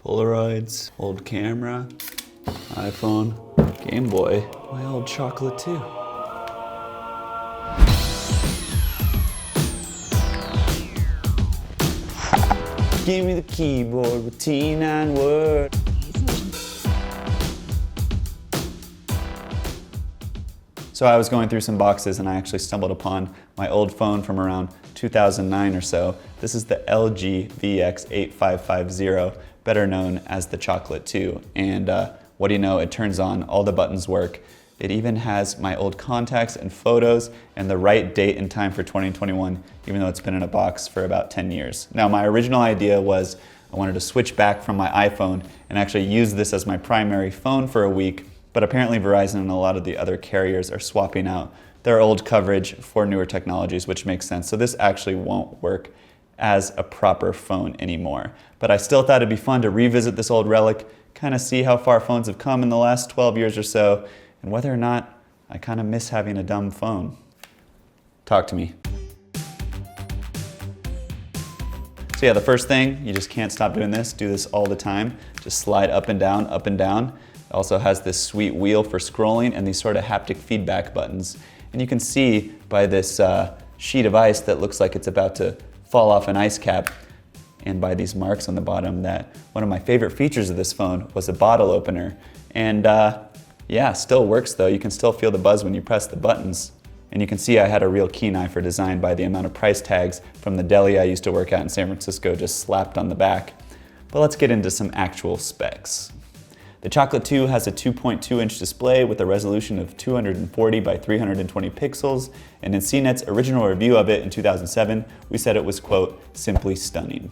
Polaroids, old camera, iPhone, Game Boy, my old chocolate too. Give me the keyboard with T9 word. So I was going through some boxes and I actually stumbled upon my old phone from around 2009 or so. This is the LG VX8550, better known as the Chocolate 2. And what do you know, it turns on, all the buttons work. It even has my old contacts and photos and the right date and time for 2021, even though it's been in a box for about 10 years. Now, my original idea was I wanted to switch back from my iPhone and actually use this as my primary phone for a week, but apparently Verizon and a lot of the other carriers are swapping out their old coverage for newer technologies, which makes sense. So this actually won't work as a proper phone anymore. But I still thought it'd be fun to revisit this old relic, kind of see how far phones have come in the last 12 years or so, and whether or not I kind of miss having a dumb phone. Talk to me. So yeah, the first thing, you just can't stop doing this. Do this all the time. Just slide up and down, up and down. It also has this sweet wheel for scrolling and these sort of haptic feedback buttons. And you can see by this sheet of ice that looks like it's about to fall off an ice cap, and by these marks on the bottom, that one of my favorite features of this phone was a bottle opener. And yeah, still works though. You can still feel the buzz when you press the buttons. And you can see I had a real keen eye for design by the amount of price tags from the deli I used to work at in San Francisco just slapped on the back. But let's get into some actual specs. The Chocolate 2 has a 2.2-inch display with a resolution of 240 by 320 pixels, and in CNET's original review of it in 2007, we said it was, quote, simply stunning.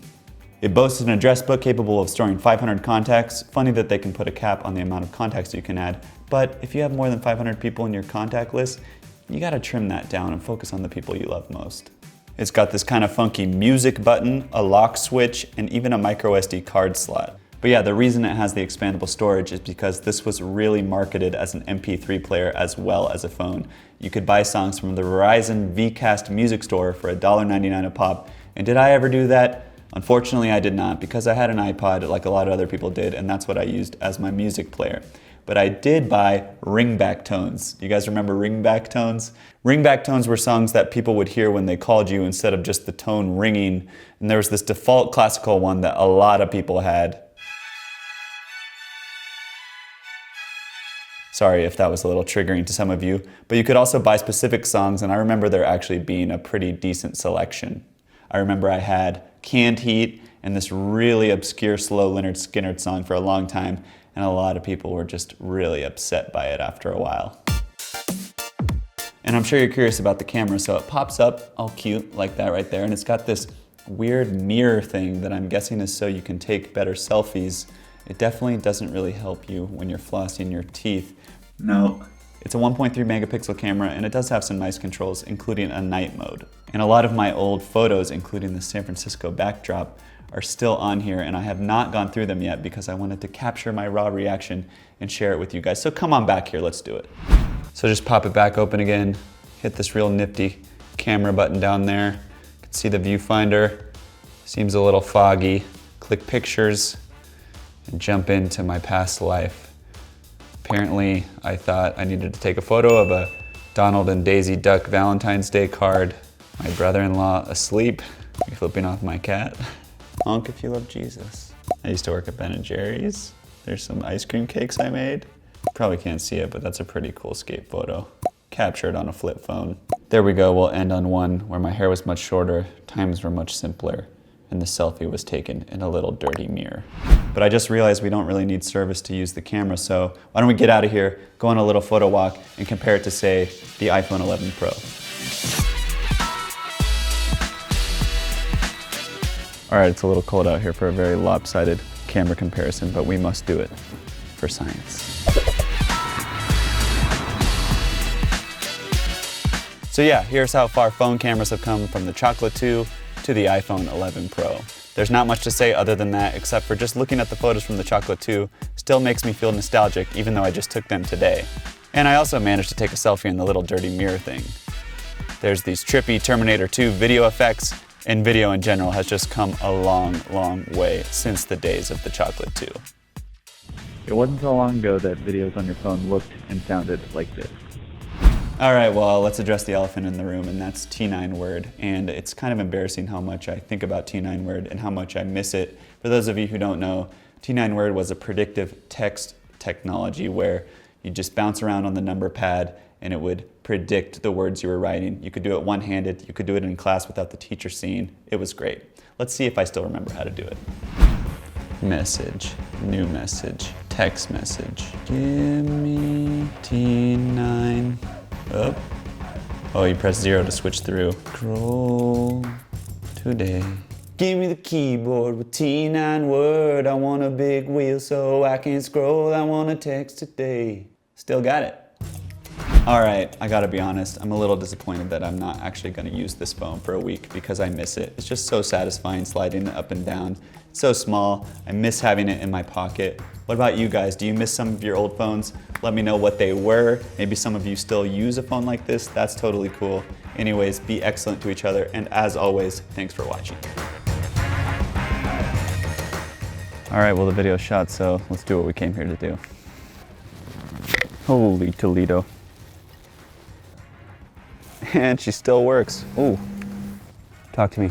It boasts an address book capable of storing 500 contacts. Funny that they can put a cap on the amount of contacts you can add, but if you have more than 500 people in your contact list, you gotta trim that down and focus on the people you love most. It's got this kind of funky music button, a lock switch, and even a micro SD card slot. But yeah, the reason it has the expandable storage is because this was really marketed as an MP3 player as well as a phone. You could buy songs from the Verizon Vcast music store for $1.99 a pop. And did I ever do that? Unfortunately, I did not, because I had an iPod like a lot of other people did, and that's what I used as my music player. But I did buy ringback tones. You guys remember ringback tones? Ringback tones were songs that people would hear when they called you instead of just the tone ringing. And there was this default classical one that a lot of people had. Sorry if that was a little triggering to some of you, but you could also buy specific songs, and I remember there actually being a pretty decent selection. I remember I had Canned Heat and this really obscure slow Lynyrd Skynyrd song for a long time, and a lot of people were just really upset by it after a while. And I'm sure you're curious about the camera, so it pops up all cute like that right there, and it's got this weird mirror thing that I'm guessing is so you can take better selfies. It definitely doesn't really help you when you're flossing your teeth. No. It's a 1.3 megapixel camera, and it does have some nice controls, including a night mode. And a lot of my old photos, including the San Francisco backdrop, are still on here, and I have not gone through them yet because I wanted to capture my raw reaction and share it with you guys. So come on back here, let's do it. So just pop it back open again, hit this real nifty camera button down there. You can see the viewfinder, seems a little foggy. Click pictures and jump into my past life. Apparently, I thought I needed to take a photo of a Donald and Daisy Duck Valentine's Day card, my brother-in-law asleep, me flipping off my cat. Honk if you love Jesus. I used to work at Ben & Jerry's. There's some ice cream cakes I made. Probably can't see it, but that's a pretty cool skate photo. Captured on a flip phone. There we go, we'll end on one where my hair was much shorter, times were much simpler, and the selfie was taken in a little dirty mirror. But I just realized we don't really need service to use the camera, so why don't we get out of here, go on a little photo walk, and compare it to, say, the iPhone 11 Pro. All right, it's a little cold out here for a very lopsided camera comparison, but we must do it for science. So yeah, here's how far phone cameras have come from the Chocolate 2 to the iPhone 11 Pro. There's not much to say other than that, except for just looking at the photos from the Chocolate 2 still makes me feel nostalgic, even though I just took them today. And I also managed to take a selfie in the little dirty mirror thing. There's these trippy Terminator 2 video effects, And video in general has just come a long, long way since the days of the chocolate 2. It wasn't so long ago that videos on your phone looked and sounded like this. All right, well, let's address the elephant in the room, and that's T9 Word. And it's kind of embarrassing how much I think about T9 Word and how much I miss it. For those of you who don't know, T9 Word was a predictive text technology where you just bounce around on the number pad and it would predict the words you were writing. You could do it one-handed, you could do it in class without the teacher seeing. It was great. Let's see if I still remember how to do it. Message, new message, text message. Give me T9. Up. Oh, you press 0 to switch through. Scroll today. Give me the keyboard with T9 Word. I want a big wheel so I can scroll. I want to text today. Still got it. All right, I gotta be honest, I'm a little disappointed that I'm not actually gonna use this phone for a week because I miss it. It's just so satisfying sliding it up and down. It's so small, I miss having it in my pocket. What about you guys? Do you miss some of your old phones? Let me know what they were. Maybe some of you still use a phone like this. That's totally cool. Anyways, be excellent to each other, and as always, thanks for watching. All right, well, the video's shot, so let's do what we came here to do. Holy Toledo. And she still works. Ooh. Talk to me.